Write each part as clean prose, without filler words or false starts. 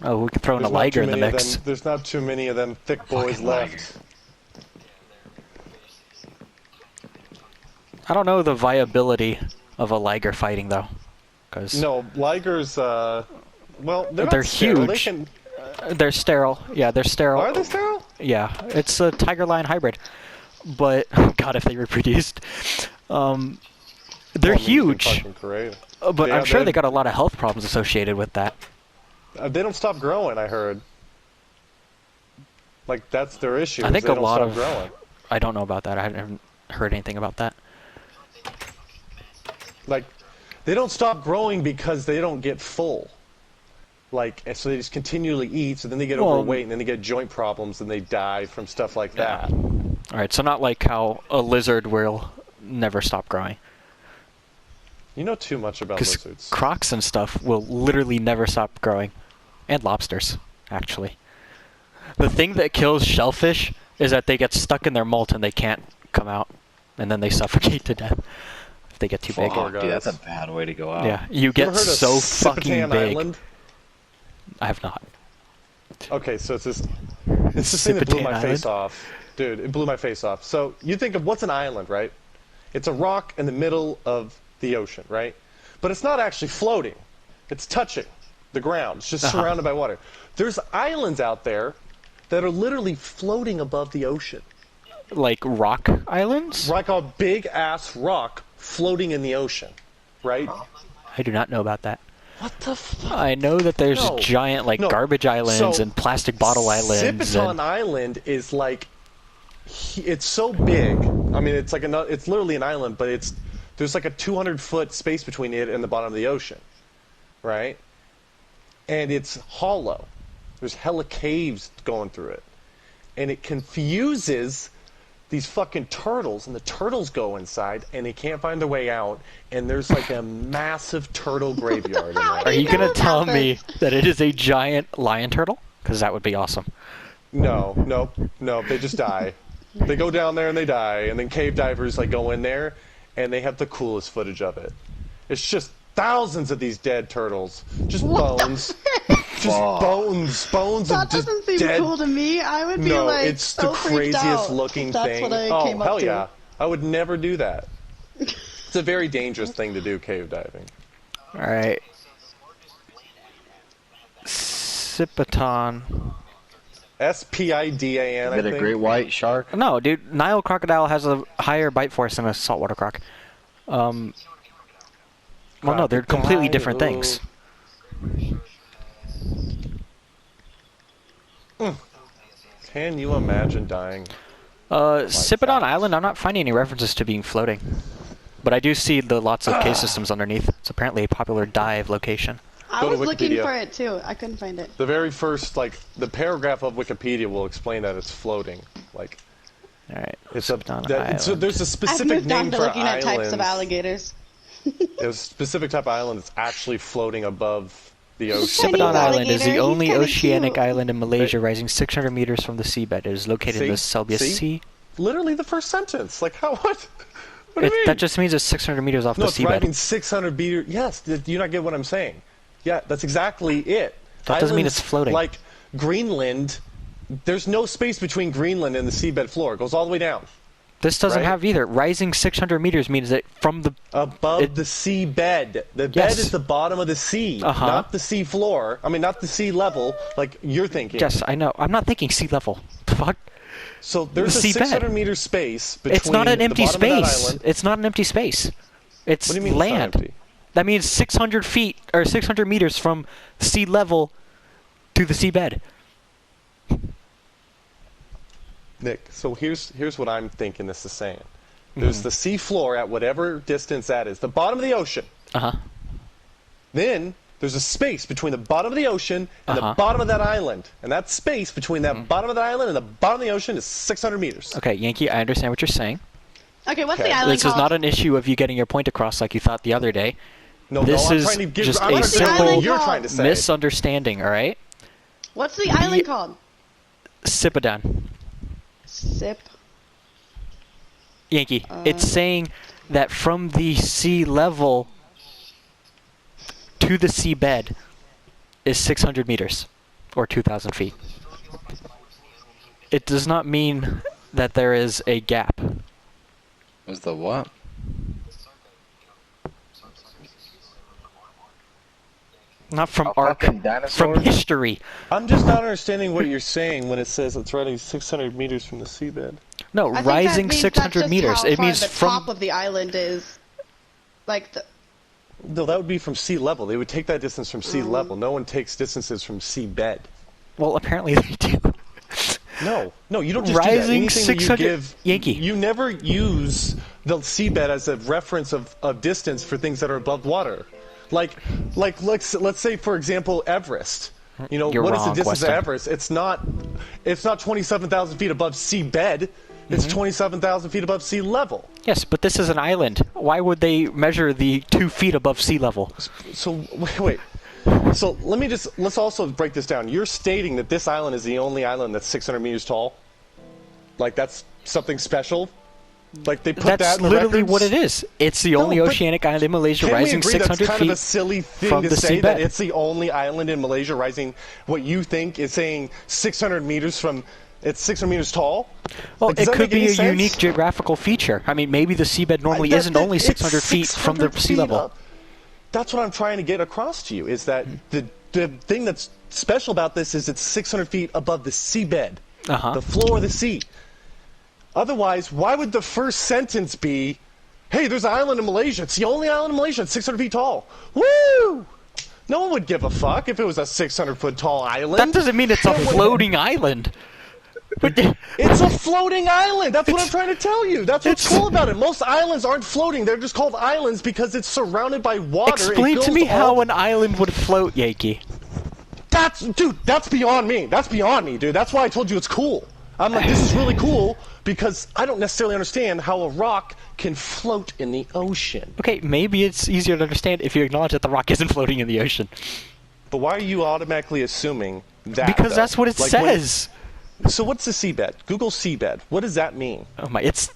Oh, we could throw in a liger in the mix. There's not too many of them thick boys left. I don't know the viability of a liger fighting though, because no, ligers. Well, they're huge. They're sterile. Yeah, they're sterile. Are they sterile? Yeah, it's a tiger-lion hybrid. But God, if they reproduced, they're huge. But yeah, I'm sure they got a lot of health problems associated with that. They don't stop growing, I heard. Like, that's their issue. I think they a lot of growing. I don't know about that. I haven't heard anything about that. Like, they don't stop growing because they don't get full. Like, so they just continually eat, so then they get overweight, and then they get joint problems, and they die from stuff like that. All right, so not like how a lizard will never stop growing. You know too much about lizards. Crocs and stuff will literally never stop growing. And lobsters, actually. The thing that kills shellfish is that they get stuck in their molt and they can't come out. And then they suffocate to death if they get too big. Dude, that's a bad way to go out. Yeah, you get so fucking big. Island? I have not. Okay, so it's this thing that blew my face off. Dude, it blew my face off. So you think of what's an island, right? It's a rock in the middle of the ocean, right? But it's not actually floating. It's touching the ground. It's just surrounded by water. There's islands out there that are literally floating above the ocean. Like rock islands? Like a big-ass rock floating in the ocean, right? I do not know about that. What the fuck? I know that there's giant, like, garbage islands and plastic bottle islands. Sipiton Island is like... It's so big. I mean, it's like it's literally an island, but there's like a 200-foot space between it and the bottom of the ocean, right? And it's hollow. There's hella caves going through it, and it confuses these fucking turtles, and the turtles go inside, and they can't find their way out, and there's like a massive turtle graveyard in there. Are you gonna tell me that it is a giant lion turtle? Because that would be awesome. No, they just die. They go down there and they die, and then cave divers like go in there, and they have the coolest footage of it. It's just thousands of these dead turtles, just bones, bones That of just doesn't seem dead. cool to me. I would be No, like it's so the freaked out craziest looking if that's thing. what I Oh came up hell to. yeah! I would never do that. It's a very dangerous thing to do, cave diving. All right. Sipiton. S-P-I-D-A-N, I Is it think. a great white shark? No, dude. Nile crocodile has a higher bite force than a saltwater croc. Well, no, they're completely different things. Can you imagine dying? Sipiton Island, I'm not finding any references to being floating. But I do see the lots of cave systems underneath. It's apparently a popular dive location. I was looking for it too. I couldn't find it. The very first, like, the paragraph of Wikipedia will explain that it's floating. Like, all right, it's so there's a specific I've moved name on to for looking at islands. types of alligators. There's a specific type of island that's actually floating above the ocean. Sipiton Island is the alligator. only He's kinda oceanic cute. island in Malaysia, rising 600 meters from the seabed. It is located in the Selby Sea. Literally the first sentence. Like, how, what? What do you mean? That just means it's 600 meters off No, the it's seabed. rising 600 meters. Yes, do you not get what I'm saying? Yeah, that's exactly it. That doesn't mean Islands it's floating. Like Greenland, there's no space between Greenland and the seabed floor. It goes all the way down. This doesn't have either. Rising 600 meters means that from the... Above the seabed. The bed is the bottom of the sea, not the sea floor. I mean, not the sea level, like you're thinking. Yes, I know. I'm not thinking sea level. Fuck. So there's a 600-meter space between It's not an empty the bottom of that space. island. It's not an empty space. It's What do you mean land. it's not empty? That means 600 feet, or 600 meters from sea level to the seabed. Nick, so here's what I'm thinking this is saying. There's the sea floor at whatever distance that is, the bottom of the ocean. Then there's a space between the bottom of the ocean and the bottom of that island. And that space between that bottom of the island and the bottom of the ocean is 600 meters. Okay, Yankee, I understand what you're saying. Okay, what's the island This called? is not an issue of you getting your point across like you thought the other day. No, this I'm is trying to give, just I'm a trying to say simple what you're trying to say. misunderstanding, all right? What's the island called? Sipiton. Sip. Yankee, it's saying that from the sea level to the seabed is 600 meters. or 2,000 feet. It does not mean that there is a gap. Was the what? Not from A arc, fucking from dinosaur? history. I'm just not understanding what you're saying when it says it's running 600 meters from the seabed. No, I think rising that means 600 that's meters. just how It far means the from. top of the island is. Like the. No, that would be from sea level. They would take that distance from sea level. No one takes distances from seabed. Well, apparently they do. No, you don't just do that. Rising Anything that you 600 give, Yankee. You never use the seabed as a reference of distance for things that are above water. Like let's say for example Everest. You know, You're what is the wrong, distance Weston. of Everest? It's not 27,000 feet above seabed. It's 27,000 feet above sea level. Yes, but this is an island. Why would they measure the 2 feet above sea level? So wait. So let's also break this down. You're stating that this island is the only island that's 600 meters tall. Like that's something special. Like they put that That's in the literally records? what it is. It's the only but oceanic island in Malaysia Can we rising agree 600 that's kind feet of a silly thing from to the say that seabed. it's the only island in Malaysia rising what you think is saying 600 meters from it's 600 meters tall? Well, Like, does it that could make any be a sense? unique geographical feature. I mean, maybe the seabed normally That- isn't that- only it's 600 feet from the 600 sea feet level. up. That's what I'm trying to get across to you, is that the thing that's special about this is it's 600 feet above the seabed, Uh-huh. the floor of the sea. Otherwise, why would the first sentence be, hey, there's an island in Malaysia. It's the only island in Malaysia. It's 600 feet tall. Woo! No one would give a fuck if it was a 600-foot tall island. That doesn't mean it's a floating island. But It's a floating island. That's what I'm trying to tell you. That's what's it's- cool about it. Most islands aren't floating. They're just called islands because it's surrounded by water. explain It to goes me how all- an island would float, Yankee. That's beyond me. That's beyond me, dude. That's why I told you it's cool. I'm like, this is really cool because I don't necessarily understand how a rock can float in the ocean. Okay, maybe it's easier to understand if you acknowledge that the rock isn't floating in the ocean. But why are you automatically assuming that? Because though? that's what it Like, says. So what's the seabed? Google seabed. What does that mean? Oh my, it's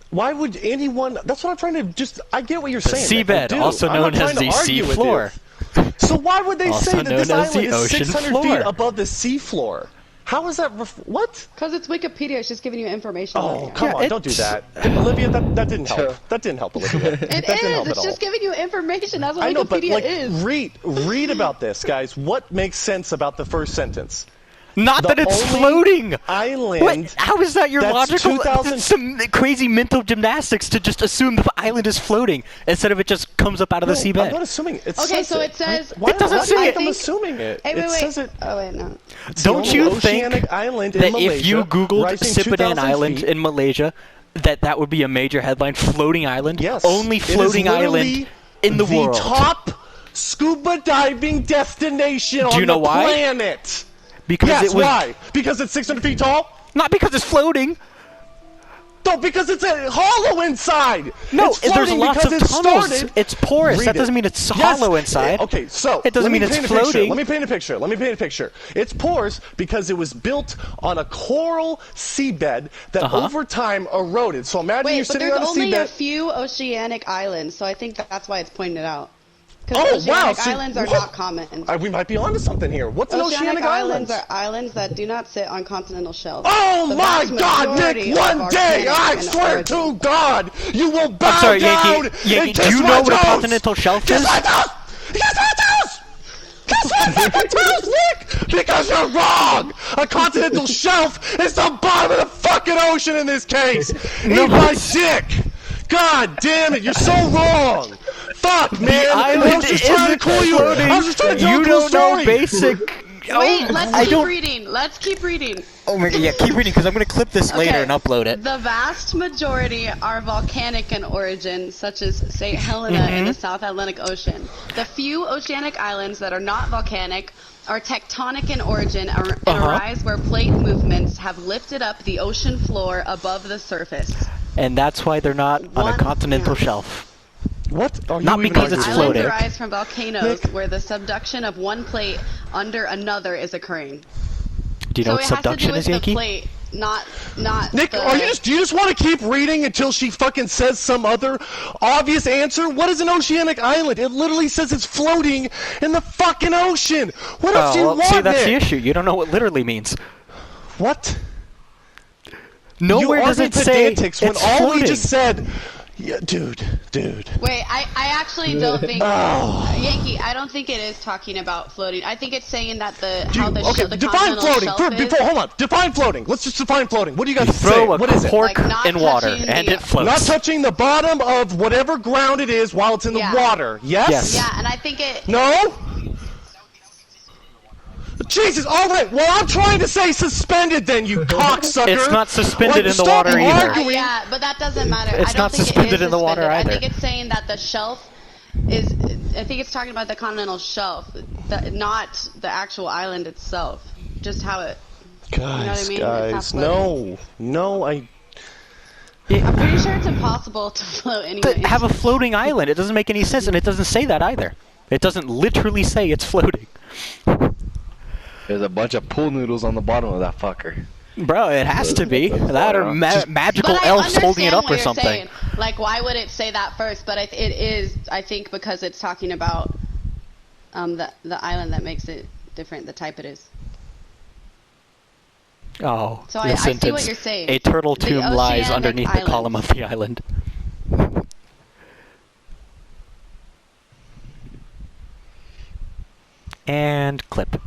Why would anyone? That's what I'm trying to just. I get what you're saying. Nick, I seabed, do. also I'm known not as trying to the argue with seafloor. you. So why would they Also say that this known as island the is ocean 600 floor. feet above the seafloor? How is that? What? Because it's Wikipedia, it's just giving you information. Oh, about it. come Yeah, on! Don't do it's- that, Olivia. That didn't help. That didn't help, Olivia. It that didn't help is. at It's just all. giving you information. That's what I know, but Wikipedia like, is. read about this, guys. What makes sense about the first sentence? not The that it's only floating. Island. What? How is that your that's logical? 2,000 It's some crazy mental gymnastics to just assume the island is floating instead of it just comes up out of the I'm seabed. not assuming it. It Okay, says so it says. Why It doesn't why say do you it. think I'm assuming it. Hey, wait, it wait. says it. Oh wait, no. It's the Don't only you oceanic think island in that Malaysia, if you Googled rising Sipadan 2,000 Island feet. in Malaysia, that would be a major headline? Floating island? Yes. Only It is floating literally island in the world. top scuba diving destination Do you on know the why? planet. Because Yes, it was why? Because it's 600 feet tall? not because it's floating. No, because it's a hollow inside. No, it's there's floating lots because of it tunnels. started. It's porous. Read That it. doesn't mean it's Yes. hollow inside. Okay, so It doesn't let me mean it's paint a picture. floating. Let me paint a picture. It's porous because it was built on a coral seabed that over time eroded. So imagine you're Wait, but sitting there's on a only a seabed. few oceanic islands, so I think that's why it's pointed out. Because Oh, oceanic wow, so islands are what? not common. We might be onto something here. What's an oceanic islands island? are islands that do not sit on continental shelves. Oh The my vast God, majority Nick! of One day, volcanic I in swear origin. to God, you will bow I'm sorry, down Yankee. and Do kiss you my know what a toes! continental shelf Kiss is? my toes! Kiss my toes! Kiss my fucking toes, Nick! Because you're wrong! A continental shelf is the bottom of the fucking ocean in this case! Eat my dick! God damn it, you're so wrong! Fuck, man! I Island was just trying to isn't call you. floating. I was just trying to tell You a cool don't know story. basic. Wait, Oh, let's I keep don't. reading. Let's keep reading. Oh my God! Yeah, keep reading because I'm gonna clip this later Okay. and upload it. The vast majority are volcanic in origin, such as St. Helena in the South Atlantic Ocean. The few oceanic islands that are not volcanic are tectonic in origin and arise where plate movements have lifted up the ocean floor above the surface. And that's why they're not on a One- continental yeah. shelf. What? Are Not you even because it's arguing? floating. Islands arise from volcanoes Nick. where the subduction of one plate under another is occurring. Do you know So what it has to do subduction with is, the Yankee? plate. not Nick, the, do you just want to keep reading until she fucking says some other obvious answer? What is an oceanic island? It literally says it's floating in the fucking ocean. What else do you want, see, that's Nick? the issue. You don't know what literally means. What? Nowhere does it say pedantics when it's all floating. we just said. Yeah, dude. Wait, I actually don't think Yankee. I don't think it is talking about floating. I think it's saying that the Define continental floating. shelf Hold on. Define floating. Let's just define floating. What do you guys You say? throw a What is it? cork Like, not in water, touching and the- it floats. Not touching the bottom of whatever ground it is while it's in the Yeah. water. Yes? Yes. Yeah, and I think it. No? Jesus, alright, well I'm trying to say suspended then, you cocksucker! It's not suspended in the stop water either. arguing. Yeah, but that doesn't matter. It's I don't not think suspended it is in the water suspended. either. I think it's saying that the shelf is. I think it's talking about the continental shelf, not the actual island itself. Just how it. Guys, You know what I mean? guys, It's not no, I'm pretty sure it's impossible to float anyway. Have a floating island. It doesn't make any sense, and it doesn't say that either. It doesn't literally say it's floating. There's a bunch of pool noodles on the bottom of that fucker. Bro, it has to be. That or magical But I elves holding it understand up what or you're something. saying. Like, why would it say that first? But it is, I think, because it's talking about the island that makes it different, the type it is. Oh, So the I see sentence. what you're saying. A turtle The tomb lies oceanic underneath the island. column of the island. And clip.